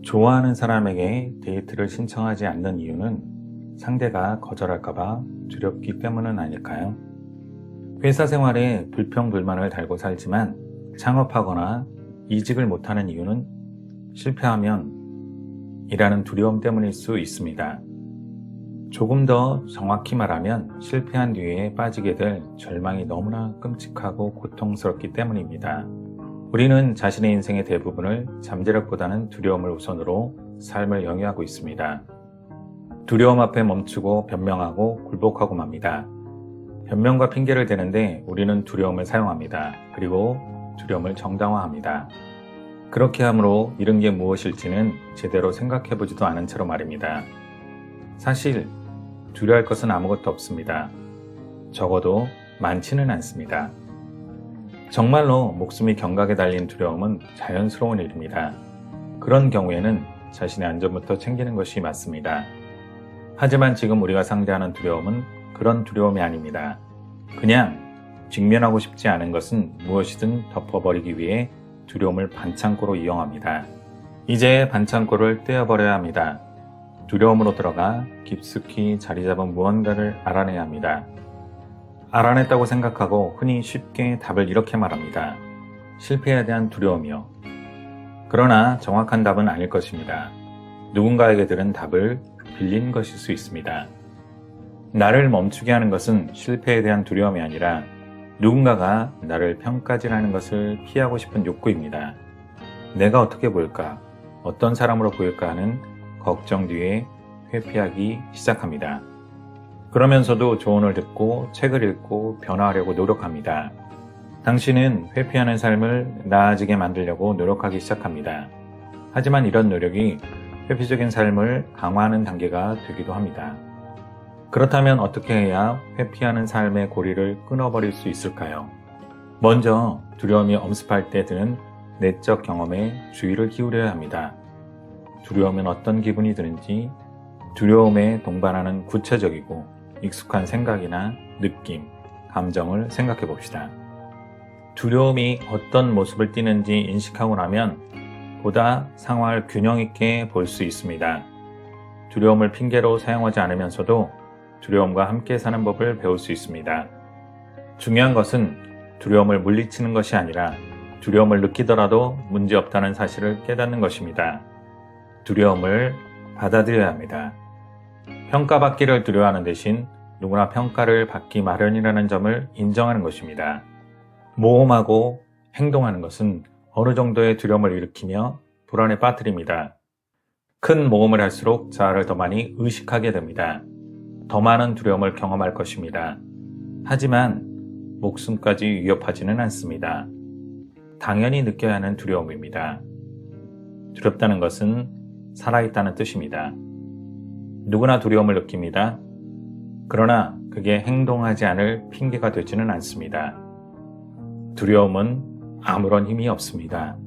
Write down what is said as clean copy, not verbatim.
좋아하는 사람에게 데이트를 신청하지 않는 이유는 상대가 거절할까봐 두렵기 때문은 아닐까요? 회사 생활에 불평불만을 달고 살지만 창업하거나 이직을 못하는 이유는 실패하면 이라는 두려움 때문일 수 있습니다. 조금 더 정확히 말하면 실패한 뒤에 빠지게 될 절망이 너무나 끔찍하고 고통스럽기 때문입니다. 우리는 자신의 인생의 대부분을 잠재력보다는 두려움을 우선으로 삶을 영위하고 있습니다. 두려움 앞에 멈추고 변명하고 굴복하고 맙니다. 변명과 핑계를 대는데 우리는 두려움을 사용합니다. 그리고 두려움을 정당화합니다. 그렇게 함으로 잃은 게 무엇일지는 제대로 생각해보지도 않은 채로 말입니다. 사실 두려워할 것은 아무것도 없습니다. 적어도 많지는 않습니다. 정말로 목숨이 경각에 달린 두려움은 자연스러운 일입니다. 그런 경우에는 자신의 안전부터 챙기는 것이 맞습니다. 하지만 지금 우리가 상대하는 두려움은 그런 두려움이 아닙니다. 그냥 직면하고 싶지 않은 것은 무엇이든 덮어버리기 위해 두려움을 반창고로 이용합니다. 이제 반창고를 떼어버려야 합니다. 두려움으로 들어가 깊숙이 자리 잡은 무언가를 알아내야 합니다. 알아냈다고 생각하고 흔히 쉽게 답을 이렇게 말합니다. 실패에 대한 두려움이요. 그러나 정확한 답은 아닐 것입니다. 누군가에게 들은 답을 빌린 것일 수 있습니다. 나를 멈추게 하는 것은 실패에 대한 두려움이 아니라 누군가가 나를 평가질하는 것을 피하고 싶은 욕구입니다. 내가 어떻게 보일까? 어떤 사람으로 보일까 하는 걱정 뒤에 회피하기 시작합니다. 그러면서도 조언을 듣고 책을 읽고 변화하려고 노력합니다. 당신은 회피하는 삶을 나아지게 만들려고 노력하기 시작합니다. 하지만 이런 노력이 회피적인 삶을 강화하는 단계가 되기도 합니다. 그렇다면 어떻게 해야 회피하는 삶의 고리를 끊어버릴 수 있을까요? 먼저 두려움이 엄습할 때 드는 내적 경험에 주의를 기울여야 합니다. 두려움은 어떤 기분이 드는지 두려움에 동반하는 구체적이고 익숙한 생각이나 느낌, 감정을 생각해 봅시다. 두려움이 어떤 모습을 띠는지 인식하고 나면 보다 상황을 균형 있게 볼 수 있습니다. 두려움을 핑계로 사용하지 않으면서도 두려움과 함께 사는 법을 배울 수 있습니다. 중요한 것은 두려움을 물리치는 것이 아니라 두려움을 느끼더라도 문제없다는 사실을 깨닫는 것입니다. 두려움을 받아들여야 합니다. 평가받기를 두려워하는 대신 누구나 평가를 받기 마련이라는 점을 인정하는 것입니다. 모험하고 행동하는 것은 어느 정도의 두려움을 일으키며 불안에 빠뜨립니다. 큰 모험을 할수록 자아를 더 많이 의식하게 됩니다. 더 많은 두려움을 경험할 것입니다. 하지만 목숨까지 위협하지는 않습니다. 당연히 느껴야 하는 두려움입니다. 두렵다는 것은 살아있다는 뜻입니다. 누구나 두려움을 느낍니다. 그러나 그게 행동하지 않을 핑계가 되지는 않습니다. 두려움은 아무런 힘이 없습니다.